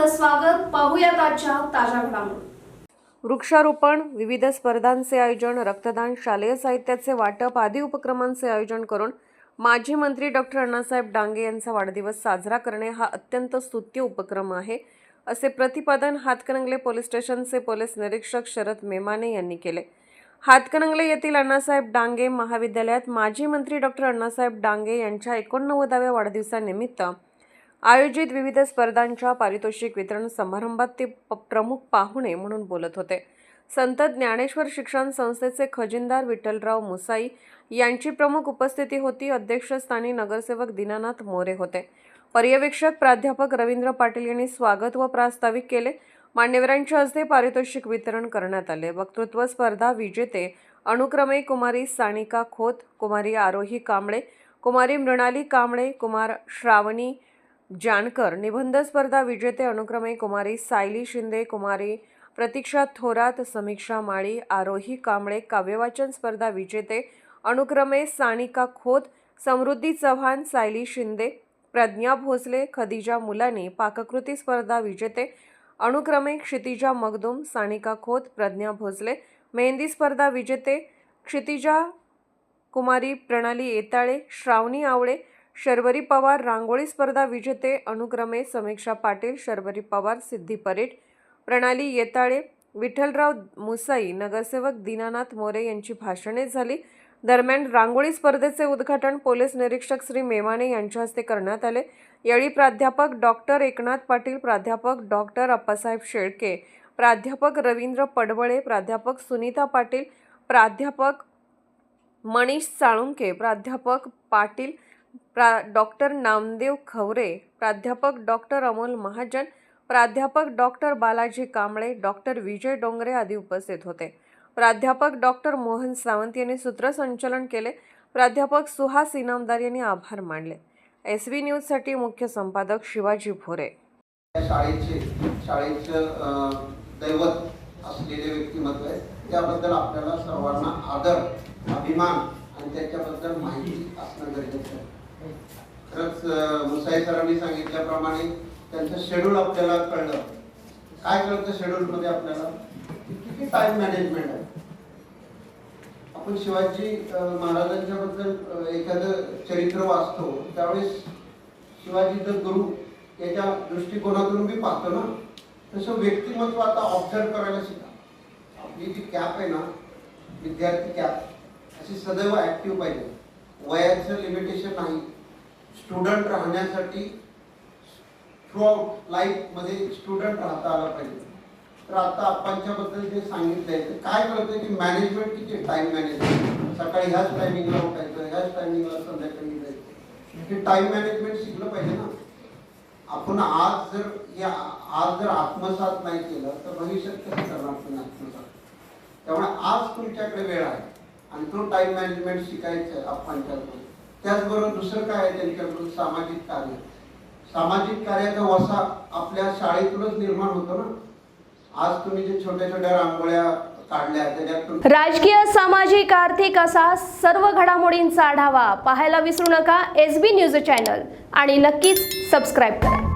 आपलं स्वागत. पाहूयात आजच्या ताज्या घडामोडी. वृक्षारोपण, विविध स्पर्धांचे आयोजन, रक्तदान, शालेय साहित्याचे वाटप आदी उपक्रमांचे आयोजन करून माजी मंत्री डॉक्टर अण्णासाहेब डांगे यांचा वाढदिवस साजरा करणे हा अत्यंत स्तुत्य उपक्रम आहे, असे प्रतिपादन हातकणंगले पोलीस स्टेशनचे पोलीस निरीक्षक शरद मेमाने यांनी केले. हातकणंगले येथील अण्णासाहेब डांगे महाविद्यालयात माजी मंत्री डॉक्टर अण्णासाहेब डांगे यांच्या 89व्या वाढदिवसानिमित्त आयोजित विविध स्पर्धांच्या पारितोषिक वितरण समारंभात ते प्रमुख पाहुणे म्हणून बोलत होते. संत ज्ञानेश्वर शिक्षण संस्थेचे खजिनदार विठ्ठलराव मुसाई यांची प्रमुख उपस्थिती होती. अध्यक्षस्थानी नगरसेवक दीनानाथ मोरे होते. पर्यवेक्षक प्राध्यापक रवींद्र पाटील यांनी स्वागत व प्रास्ताविक केले. मान्यवरांच्या हस्ते पारितोषिक वितरण करण्यात आले. वक्तृत्व स्पर्धा विजेते अनुक्रमे कुमारी सानिका खोत, कुमारी आरोही कांबळे, कुमारी मृणाली कांबळे, कुमार श्रावणी जानकर. निबंध स्पर्धा विजेते अनुक्रमे कुमारी सायली शिंदे, कुमारी प्रतीक्षा थोरात, समीक्षा माळी, आरोही कांबळे. काव्यवाचन स्पर्धा विजेते अनुक्रमे सानिका खोत, समृद्धी चव्हाण, सायली शिंदे, प्रज्ञा भोसले, खदिजा मुलानी. पाककृती स्पर्धा विजेते अनुक्रमे क्षितिजा मगदूम, सानिका खोत, प्रज्ञा भोसले. मेहंदी स्पर्धा विजेते क्षितिजा, कुमारी प्रणाली येताळे, श्रावणी आवळे, शर्वरी पवार. रांगोळी स्पर्धा विजेते अनुक्रमे समीक्षा पाटील, शर्वरी पवार, सिद्धी परेड, प्रणाली येताळे, विठ्ठलराव मुसाई. नगरसेवक दीनानाथ मोरे यांची भाषणे झाली. दरम्यान रांगोळी स्पर्धेचे उद्घाटन पोलीस निरीक्षक श्री मेमाने यांच्या हस्ते करण्यात आले. यावेळी प्राध्यापक डॉक्टर एकनाथ पाटील, प्राध्यापक डॉक्टर अप्पासाहेब शेळके, प्राध्यापक रवींद्र पडवळे, प्राध्यापक सुनीता पाटील, प्राध्यापक मनीष साळुंके, प्राध्यापक पाटील, डॉक्टर नामदेव खवरे, प्राध्यापक डॉक्टर अमोल महाजन, प्राध्यापक डॉक्टर बालाजी कांबळे, डॉक्टर विजय डोंगरे आदी उपस्थित होते. प्राध्यापक डॉक्टर मोहन सावंत यांनी सूत्रसंचालन केले. प्राध्यापक सुहास इनामदार यांनी आभार मानले. SV न्यूजसाठी मुख्य संपादक शिवाजी भोरे. शाळेचं दैवत असलेले व्यक्तिमत्व आहे, त्याबद्दल आपल्याला सर्वांना आदर, अभिमान आणि त्याच्याबद्दल माहिती असणं गरजेचं आहे. खरंच मुसाई सरांनी सांगितल्याप्रमाणे त्यांचं शेड्यूल आपल्याला कळलं. काय कळतं शेड्यूलमध्ये आपल्याला? किती टाइम मॅनेजमेंट आहे. आपण शिवाजी महाराजांच्या बद्दल एखादं चरित्र वाचतो त्यावेळेस शिवाजी तर गुरु याच्या दृष्टिकोनातून मी पाहतो ना, तसं व्यक्तिमत्व आता ऑब्झर्व करायला शिका. आपली जी कॅप आहे ना, विद्यार्थी कॅप, अशी सदैव ॲक्टिव्ह पाहिजे. वयाचं लिमिटेशन नाही. स्टुडंट राहण्यासाठी थ्रूआउट लाईफमध्ये स्टुडंट राहता आला पाहिजे. तर आता आपणच्याबद्दल जे सांगितलंय तर काय कळतं की मॅनेजमेंट किती, टाइम मॅनेजमेंट. सकाळी ह्याच टायमिंगला उठायचं, ह्याच टायमिंगला संध्याकाळी जायचं, हे टाइम मॅनेजमेंट शिकलं पाहिजे ना. आपण आज जर आत्मसात नाही केलं तर भविष्यात कसं करणार तुम्ही आत्मसात? त्यामुळे आज तुमच्याकडे वेळ आहे आणि तो टाइम मॅनेजमेंट शिकायचं आहे आपणच्याकडून. त्याचबरोबर दुसरं काय आहे त्यांच्याकडून? सामाजिक कार्य. सामाजिक कार्याचा वसा आपल्या शाळेतूनच निर्माण होतो ना. आज तुम्ही जे छोट्या छोट्या रांगोळ्या काढल्या त्याच्यातून राजकीय, सामाजिक, आर्थिक असा सर्व घडामोडींचा आढावा पाहायला विसरू नका SB न्यूज चॅनल आणि नक्कीच सबस्क्राईब करा.